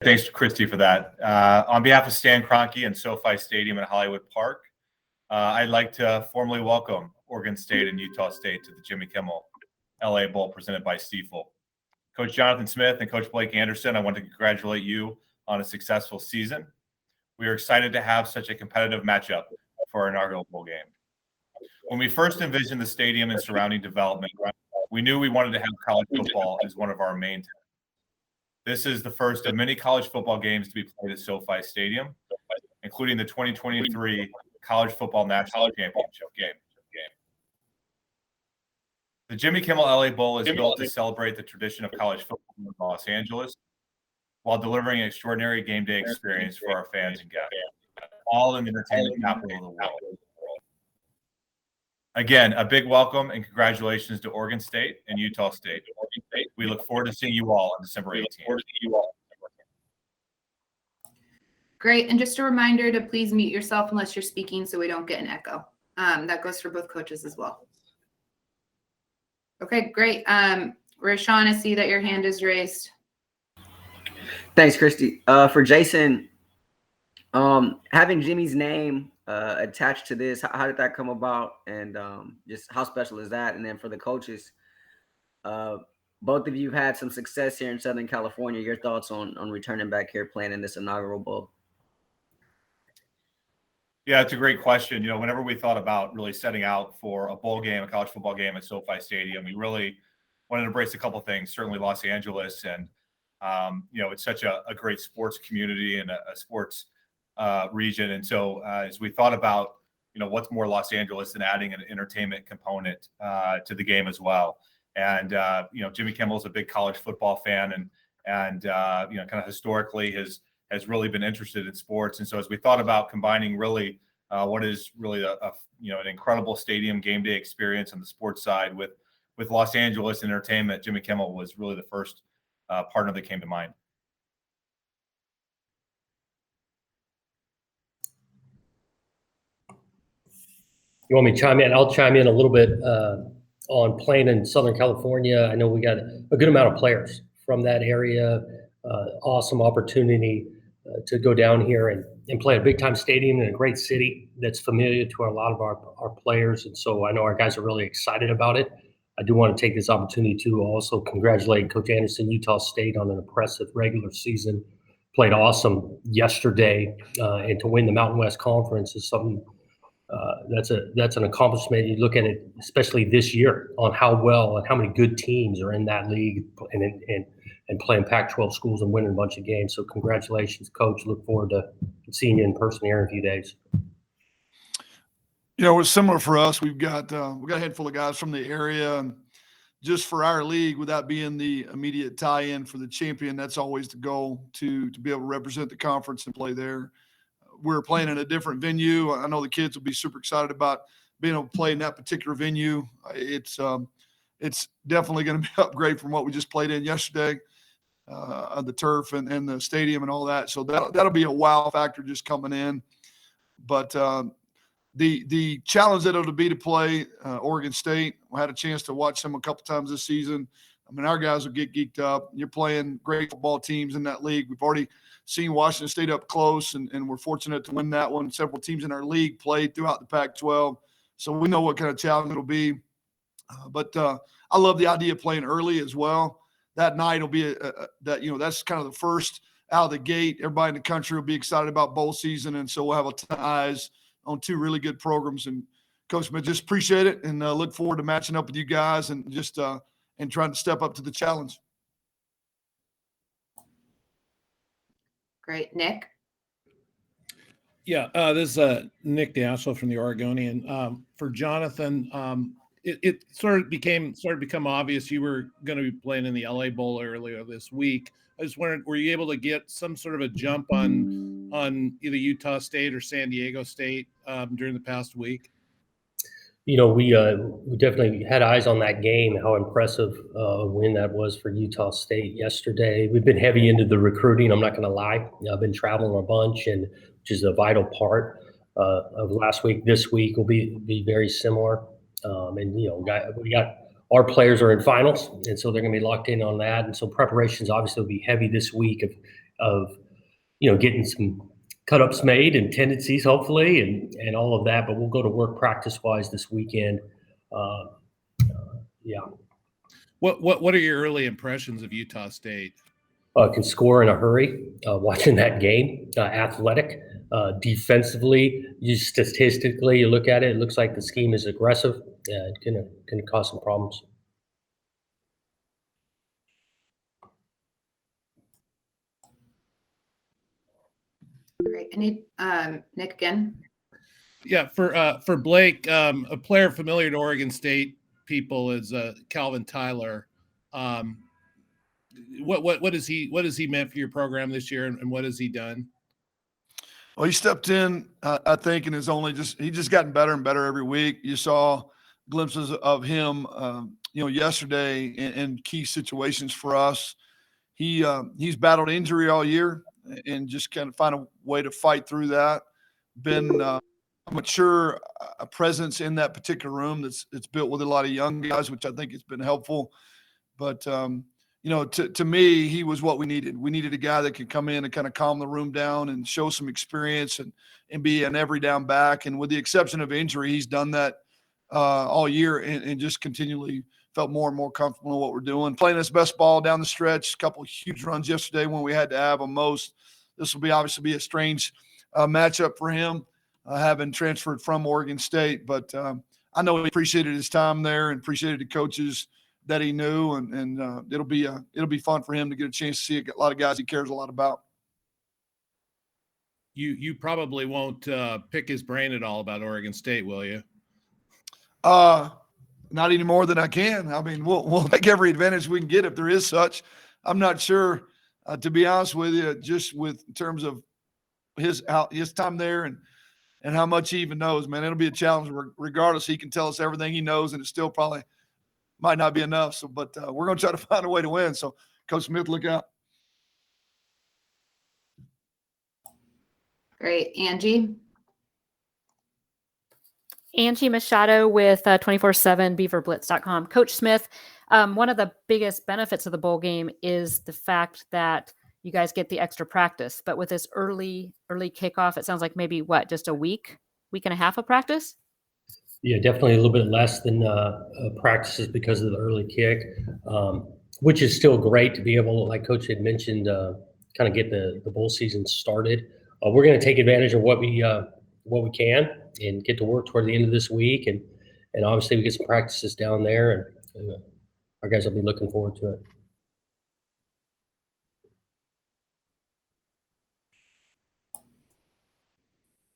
Thanks, Christy, for that. On behalf of Stan Kroenke and SoFi Stadium in Hollywood Park, I'd like to formally welcome Oregon State and Utah State to the Jimmy Kimmel LA Bowl presented by Stifel. Coach Jonathan Smith and Coach Blake Anderson, I want to congratulate you on a successful season. We are excited to have such a competitive matchup for our inaugural bowl game. When we first envisioned the stadium and surrounding development, we knew we wanted to have college football as one of our main tenets. This is the first of many college football games to be played at SoFi Stadium, including the 2023 College Football National Championship game. The Jimmy Kimmel LA Bowl is built to celebrate the tradition of college football in Los Angeles while delivering an extraordinary game day experience for our fans and guests, all in the entertainment capital of the world. Again, a big welcome and congratulations to Oregon State and Utah State. We look forward to seeing you all on December 18th. Great. And just a reminder to please mute yourself unless you're speaking so we don't get an echo. That goes for both coaches as well. Okay, great. Rashawn, I see that your hand is raised. Thanks, Christy. For Jason, having Jimmy's name attached to this, how did that come about? And just how special is that? And then for the coaches, both of you had some success here in Southern California. Your thoughts on returning back here playing in this inaugural bowl? Yeah, it's a great question. You know, whenever we thought about really setting out for a bowl game, a college football game at SoFi Stadium, we really wanted to embrace a couple of things. Certainly Los Angeles, and you know, it's such a great sports community and a sports region. And so as we thought about, you know, what's more Los Angeles than adding an entertainment component to the game as well. And you know, Jimmy Kimmel is a big college football fan, and you know, kind of historically has really been interested in sports. And so as we thought about combining really what is really a you know, an incredible stadium game day experience on the sports side with Los Angeles entertainment, Jimmy Kimmel was really the first partner that came to mind. You want me to chime in? I'll chime in a little bit on playing in Southern California. I know we got a good amount of players from that area. Awesome opportunity to go down here and play a big-time stadium in a great city that's familiar to a lot of our players. And so I know our guys are really excited about it. I do want to take this opportunity to also congratulate Coach Anderson, Utah State, on an impressive regular season. Played awesome yesterday, and to win the Mountain West Conference is something that's an accomplishment. You look at it, especially this year, on how well and how many good teams are in that league and playing Pac-12 schools and winning a bunch of games. So congratulations, Coach. Look forward to seeing you in person here in a few days. You know, it's similar for us. We've got a handful of guys from the area, and just for our league, without being the immediate tie-in for the champion, that's always the goal, to be able to represent the conference and play there. We're playing in a different venue. I know the kids will be super excited about being able to play in that particular venue. It's definitely going to be an upgrade from what we just played in yesterday, the turf and the stadium and all that. So that'll be a wow factor just coming in. But the challenge that it'll be to play Oregon State, I had a chance to watch them a couple times this season. I mean, our guys will get geeked up. You're playing great football teams in that league. We've already seen Washington State up close, and we're fortunate to win that one. Several teams in our league played throughout the Pac-12, so we know what kind of challenge it'll be. But I love the idea of playing early as well. That night will be that's kind of the first out of the gate. Everybody in the country will be excited about bowl season, and so we'll have a ton of eyes on two really good programs. And Coach, I just appreciate it, and look forward to matching up with you guys and just and trying to step up to the challenge. Great. Nick? Yeah, this is Nick Daschle from the Oregonian. For Jonathan, it sort of become obvious you were going to be playing in the LA Bowl earlier this week. I just wondered, were you able to get some sort of a jump on either Utah State or San Diego State during the past week? You know, we definitely had eyes on that game, how impressive a win that was for Utah State yesterday. We've been heavy into the recruiting. I'm not going to lie. I've been traveling a bunch, and which is a vital part of last week. This week will be very similar. And, you know, we got our players are in finals, and so they're going to be locked in on that. And so preparations obviously will be heavy this week of getting some cut-ups made and tendencies, hopefully, and all of that. But we'll go to work practice-wise this weekend. Yeah. What are your early impressions of Utah State? Can score in a hurry. Watching that game, athletic, defensively. Statistically, you look at it, it looks like the scheme is aggressive. It's gonna cause some problems. Great. I need Nick again. Yeah, for Blake, a player familiar to Oregon State people is Calvin Tyler. What has he meant for your program this year, and what has he done? Well, he stepped in, I think, and he just gotten better and better every week. You saw glimpses of him, yesterday in key situations for us. He's battled injury all year and just kind of find a way to fight through that. Been a mature presence in that particular room that's built with a lot of young guys, which I think has been helpful. But to me, he was what we needed. We needed a guy that could come in and kind of calm the room down and show some experience and be an every down back. And with the exception of injury, he's done that all year and just continually felt more and more comfortable in what we're doing. Playing his best ball down the stretch, a couple of huge runs yesterday when we had to have him most. This will obviously be a strange matchup for him, having transferred from Oregon State. But I know he appreciated his time there and appreciated the coaches that he knew, and it'll be fun for him to get a chance to see a lot of guys he cares a lot about. You probably won't pick his brain at all about Oregon State, will you? Not any more than I can. I mean, we'll take every advantage we can get if there is such. I'm not sure, to be honest with you, just with in terms of his time there and how much he even knows, man. It'll be a challenge regardless. He can tell us everything he knows, and it still probably might not be enough. So, but we're going to try to find a way to win. So, Coach Smith, look out. Great. Angie? Angie Machado with 247beaverblitz.com. Coach Smith, one of the biggest benefits of the bowl game is the fact that you guys get the extra practice. But with this early kickoff, it sounds like maybe just a week and a half of practice? Yeah, definitely a little bit less than practices because of the early kick, which is still great to be able, like Coach had mentioned, kind of get the bowl season started. We're going to take advantage of what we can and get to work toward the end of this week, and obviously we get some practices down there, and our guys will be looking forward to it.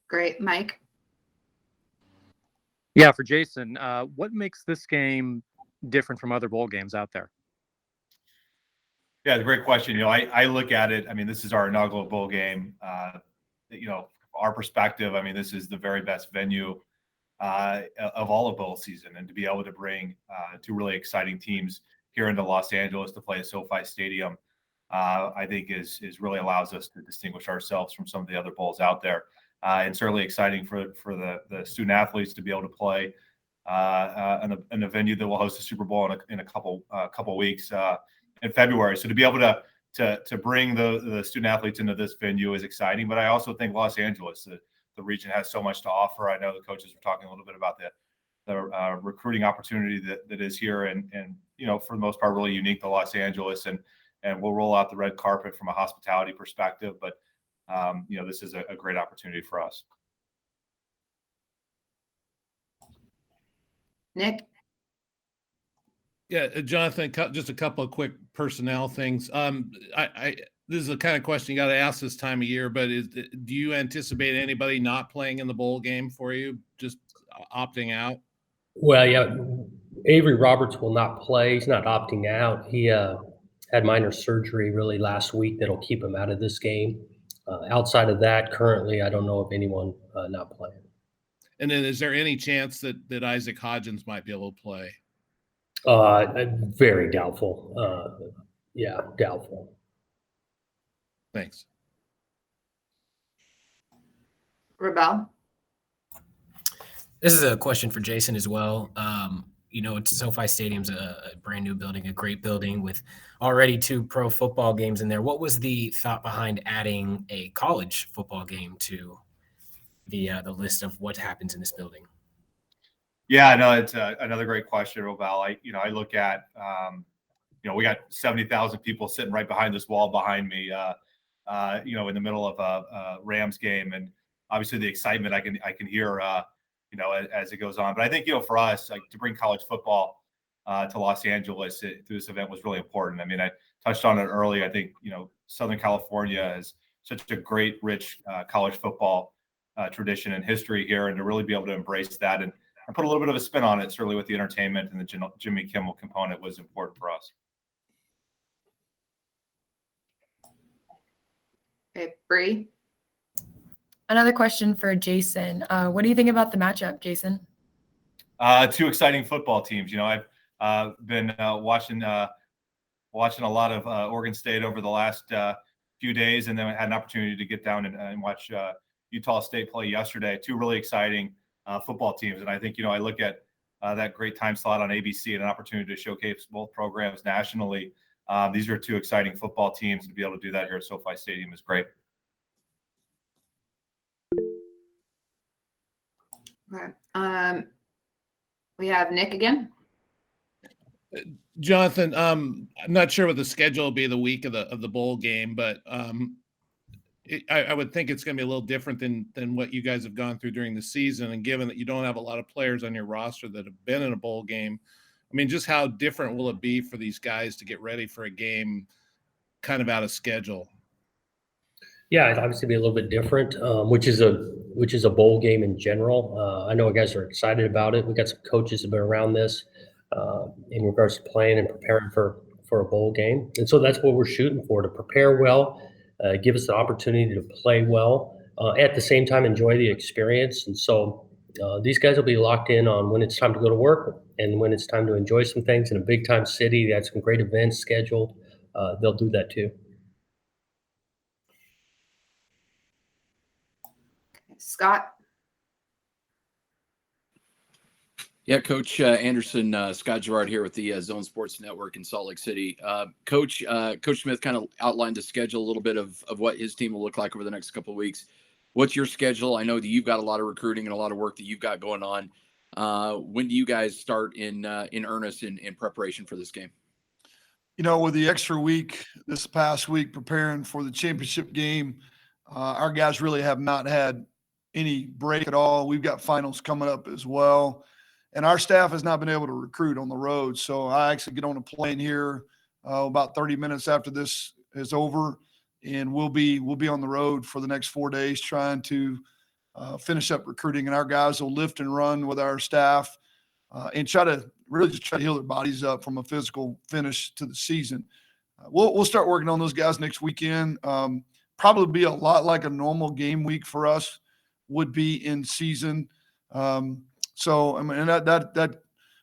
Great. Mike? Yeah, for Jason, what makes this game different from other bowl games out there? Yeah, it's a great question. I look at it. I mean, this is our inaugural bowl game. Our perspective, I mean, this is the very best venue of all of bowl season, and to be able to bring two really exciting teams here into Los Angeles to play at SoFi Stadium, I think is really allows us to distinguish ourselves from some of the other bowls out there. And certainly exciting for the student athletes to be able to play in a venue that will host a Super Bowl in a couple weeks in February. So to be able to bring the student athletes into this venue is exciting. But I also think Los Angeles, the region, has so much to offer. I know the coaches were talking a little bit about the recruiting opportunity that is here, and for the most part really unique to Los Angeles, and we'll roll out the red carpet from a hospitality perspective. But this is a great opportunity for us. Nick? Yeah, Jonathan, just a couple of quick personnel things. This is the kind of question you got to ask this time of year, but do you anticipate anybody not playing in the bowl game for you, just opting out? Well, yeah, Avery Roberts will not play. He's not opting out. He had minor surgery really last week that'll keep him out of this game. Outside of that, currently, I don't know of anyone not playing. And then is there any chance that Isaac Hodgins might be able to play? Very doubtful. Yeah, doubtful. Thanks. Rebel? This is a question for Jason as well. SoFi Stadium's a brand new building, a great building with already 2 pro football games in there. What was the thought behind adding a college football game to the list of what happens in this building? Yeah, no, it's another great question, Robel. I look at, we got 70,000 people sitting right behind this wall behind me, in the middle of a Rams game, and obviously the excitement I can hear, as it goes on. But I think, for us, like, to bring college football to Los Angeles through this event was really important. I mean, I touched on it early. I think, Southern California has such a great, rich college football tradition and history here, and to really be able to embrace that and put a little bit of a spin on it, certainly with the entertainment and the Jimmy Kimmel component, was important for us. Okay, Bree. Another question for Jason. What do you think about the matchup, Jason? 2 exciting football teams. I've been watching a lot of Oregon State over the last few days, and then I had an opportunity to get down and watch Utah State play yesterday. 2 really exciting football teams, and I think I look at that great time slot on ABC and an opportunity to showcase both programs nationally. These are 2 exciting football teams, to be able to do that here at SoFi Stadium is great. Okay. We have Nick again. Jonathan, I'm not sure what the schedule will be the week of the bowl game, but I would think it's going to be a little different than what you guys have gone through during the season. And given that you don't have a lot of players on your roster that have been in a bowl game, I mean, just how different will it be for these guys to get ready for a game kind of out of schedule? Yeah, it'd obviously be a little bit different, which is a bowl game in general. I know guys are excited about it. We got some coaches that have been around this in regards to playing and preparing for a bowl game, and so that's what we're shooting for: to prepare well, give us the opportunity to play well, at the same time enjoy the experience. And so these guys will be locked in on when it's time to go to work and when it's time to enjoy some things in a big time city. They had some great events scheduled. They'll do that too. Scott. Yeah, Coach Anderson, Scott Gerard here with the Zone Sports Network in Salt Lake City. Coach Smith kind of outlined the schedule a little bit of what his team will look like over the next couple of weeks. What's your schedule? I know that you've got a lot of recruiting and a lot of work that you've got going on. When do you guys start in earnest in preparation for this game? With the extra week this past week preparing for the championship game, our guys really have not had any break at all. We've got finals coming up as well, and our staff has not been able to recruit on the road. So I actually get on a plane here about 30 minutes after this is over, and we'll be on the road for the next 4 days trying to finish up recruiting. And our guys will lift and run with our staff and try to heal their bodies up from a physical finish to the season. We'll start working on those guys next weekend. Probably be a lot like a normal game week for us would be in season. So I mean, that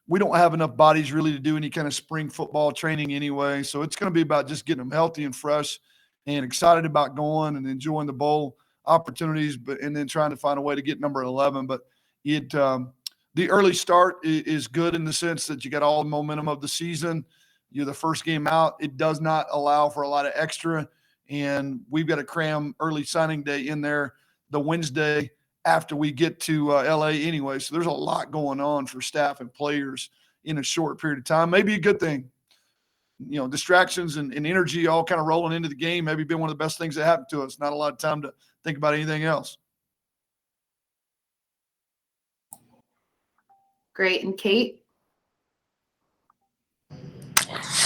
we don't have enough bodies really to do any kind of spring football training anyway. So it's going to be about just getting them healthy and fresh and excited about going and enjoying the bowl opportunities, and then trying to find a way to get number 11. But the early start is good in the sense that you got all the momentum of the season. You're the first game out. It does not allow for a lot of extra, and we've got to cram early signing day in there the Wednesday after we get to LA anyway. So there's a lot going on for staff and players in a short period of time. Maybe a good thing. Distractions and energy all kind of rolling into the game. Maybe been one of the best things that happened to us. Not a lot of time to think about anything else. Great. And Kate?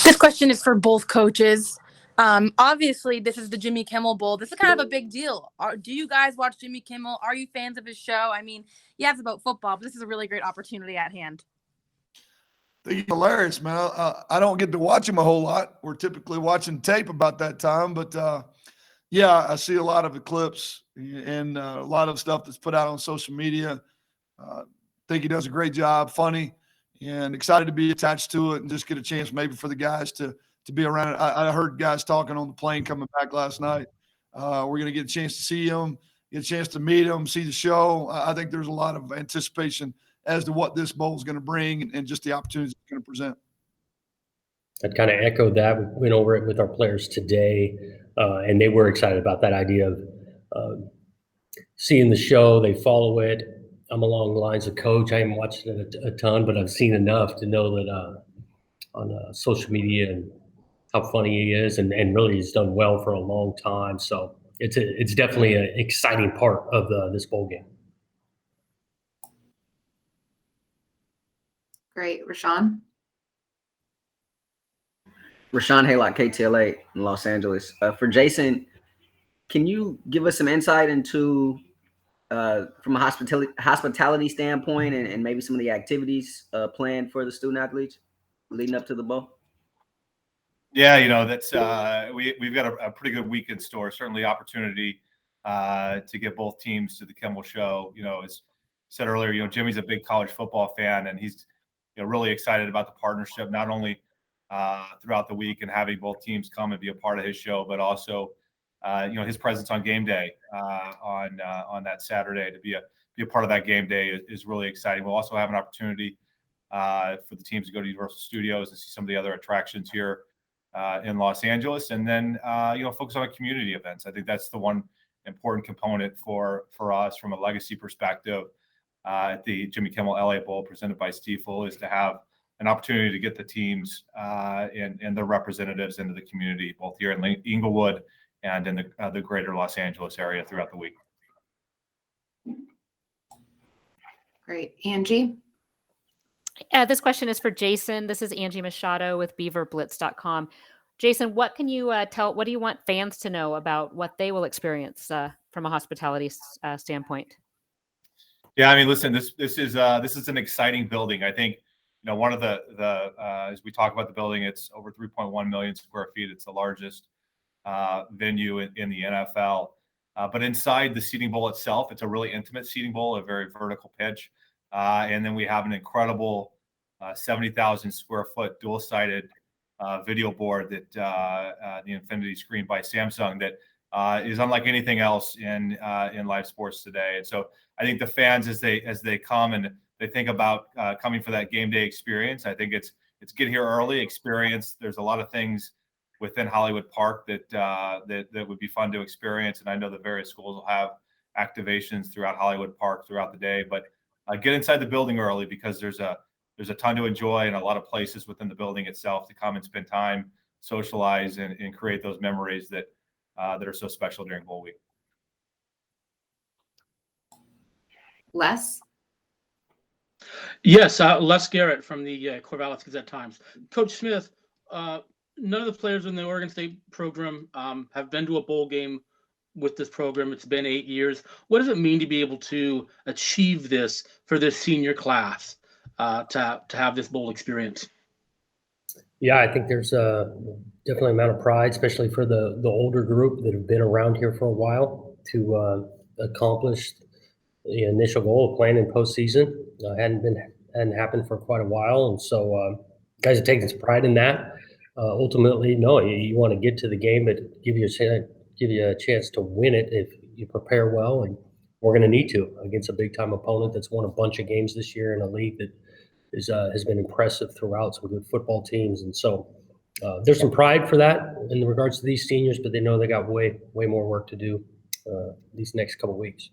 This question is for both coaches. Obviously, this is the Jimmy Kimmel Bowl. This is kind of a big deal. Do you guys watch Jimmy Kimmel? Are you fans of his show? I mean, yeah, it's about football, but this is a really great opportunity at hand. He's hilarious, man. I don't get to watch him a whole lot. We're typically watching tape about that time. But, yeah, I see a lot of the clips and a lot of stuff that's put out on social media. Think he does a great job, funny, and excited to be attached to it and just get a chance maybe for the guys to be around it. I heard guys talking on the plane coming back last night. We're going to get a chance to see him, get a chance to meet him, see the show. I think there's a lot of anticipation as to what this bowl is going to bring and just the opportunities it's going to present. I'd kind of echo that. We went over it with our players today, and they were excited about that idea of seeing the show. They follow it. I'm along the lines of Coach. I haven't watched it a ton, but I've seen enough to know that on social media and how funny he is, and really he's done well for a long time. So it's definitely an exciting part of this bowl game. Great. Rashawn? Rashawn Haylock, KTLA in Los Angeles. For Jason, can you give us some insight into, from a hospitality standpoint, and maybe some of the activities planned for the student athletes leading up to the bowl? Yeah, that's we've got a pretty good week in store. Certainly, opportunity to get both teams to the Kimmel show. As said earlier, Jimmy's a big college football fan, and he's really excited about the partnership, not only throughout the week and having both teams come and be a part of his show, but also his presence on game day on that Saturday to be a part of that game day is really exciting. We'll also have an opportunity for the teams to go to Universal Studios and see some of the other attractions here in Los Angeles, and then focus on community events. I think that's the one important component for us from a legacy perspective at the Jimmy Kimmel LA Bowl presented by Stiefel, is to have an opportunity to get the teams and their representatives into the community, both here in Inglewood and in the greater Los Angeles area throughout the week. Great. Angie? This question is for Jason. This is Angie Machado with BeaverBlitz.com. Jason, what can you what do you want fans to know about what they will experience from a hospitality standpoint? Yeah, I mean, listen, this is an exciting building. I think, one of the as we talk about the building, it's over 3.1 million square feet. It's the largest venue in the NFL. But inside the seating bowl itself, it's a really intimate seating bowl, a very vertical pitch. And then we have an incredible 70,000 square foot dual-sided video board that the Infinity screen by Samsung that is unlike anything else in live sports today. And so I think the fans, as they come and they think about coming for that game day experience, I think it's get here early, experience. There's a lot of things within Hollywood Park that would be fun to experience, and I know the various schools will have activations throughout Hollywood Park throughout the day. But get inside the building early, because there's a ton to enjoy and a lot of places within the building itself to come and spend time, socialize, and create those memories that are so special during bowl week. Les? Yes, Les Garrett from the Corvallis Gazette-Times. Coach Smith, none of the players in the Oregon State program have been to a bowl game with this program. It's been 8 years. What does it mean to be able to achieve this for this senior class, to have this bowl experience? Yeah, I think there's definitely amount of pride, especially for the older group that have been around here for a while, to accomplish the initial goal of playing in postseason. Hadn't happened for quite a while, and so guys are taking some pride in that. Ultimately, no, you want to get to the game, but give you a chance to win it if you prepare well, and we're going to need to against a big time opponent that's won a bunch of games this year in a league that has been impressive throughout, some good football teams, and so there's some pride for that in regards to these seniors, but they know they got way more work to do these next couple weeks.